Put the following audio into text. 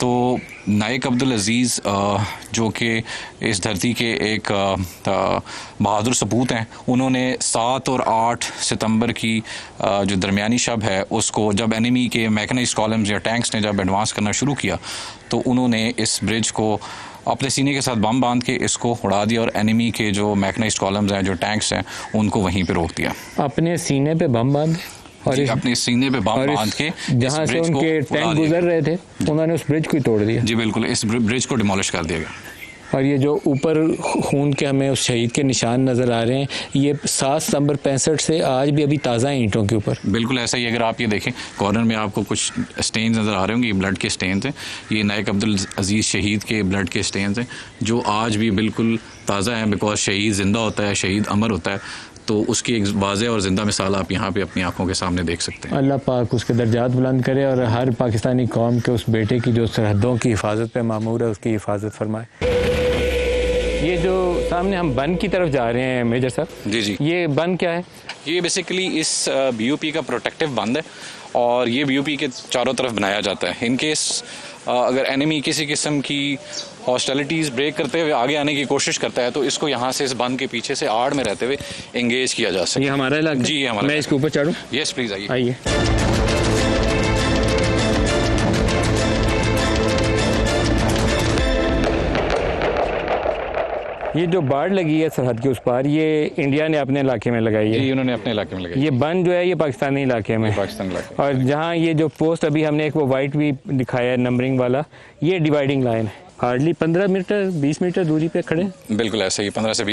तो नाइक अब्दुल अजीज़ जो कि इस धरती के एक बहादुर सपूत हैं, उन्होंने 7 और 8 सितंबर की जो दरमियानी शब है उसको, जब एनिमी के मैकेनाइज्ड कॉलम्स या टैंक्स ने जब एडवांस करना शुरू किया, तो उन्होंने इस ब्रिज को अपने सीने के साथ बम बांध के इसको उड़ा दिया और एनिमी के जो मैकेनाइज्ड कॉलम्स हैं, जो टैंक्स हैं, उनको वहीं पे रोक दिया। अपने सीने पे बम बांध और अपने सीने पे बम बांध के जहाँ से उनके टैंक गुजर रहे थे उन्होंने उस ब्रिज को ही तोड़ दिया। जी बिल्कुल, इस ब्रिज को डिमोलिश कर दिया गया। और ये जो ऊपर खून के हमें उस शहीद के निशान नज़र आ रहे हैं, ये 7 सितंबर 65 से आज भी अभी ताज़ा हैं ईंटों के ऊपर। बिल्कुल ऐसा ही। अगर आप ये देखें कॉर्नर में आपको कुछ स्टेन्स नज़र आ रहे होंगे, ये ब्लड के स्टेन्स हैं। ये नाइक अब्दुल अजीज़ शहीद के ब्लड के स्टेन्स हैं जो आज भी बिल्कुल ताज़ा हैं, बिकॉज शहीद ज़िंदा होता है, शहीद अमर होता है। तो उसकी एक वाज़े और ज़िंदा मिसाल आप यहाँ पे अपनी आंखों के सामने देख सकते हैं। अल्लाह पाक उसके दर्जात बुलंद करे और हर पाकिस्तानी कौम के उस बेटे की जो सरहदों की हिफाजत पे मामूर है उसकी हिफाजत फरमाए। ये जो सामने हम बन की तरफ जा रहे हैं मेजर साहब, जी जी, ये बन क्या है? ये बेसिकली इस BOP का प्रोटेक्टिव बंद है और ये BOP के चारों तरफ बनाया जाता है। इन केस अगर एनिमी किसी किस्म की हॉस्टिलिटीज़ ब्रेक करते हुए आगे आने की कोशिश करता है तो इसको यहाँ से इस बंद के पीछे से आड़ में रहते हुए एंगेज किया जा सकता है। ये हमारा इलाका? जी, ये हमारा। मैं इसके ऊपर चढ़ूँ? यस प्लीज़, आइए आइए। ये जो बाड़ लगी है सरहद के उस पार, ये इंडिया ने अपने इलाके में लगाई है? जी, उन्होंने अपने इलाके में लगाई। ये बन जो है ये पाकिस्तानी इलाके में, पाकिस्तान इलाके। और जहाँ ये जो पोस्ट अभी हमने एक वो वाइट भी दिखाया है नंबरिंग वाला, ये डिवाइडिंग लाइन है। हार्डली 15 मीटर 20 मीटर दूरी पे खड़े। बिल्कुल ऐसे ही 15 से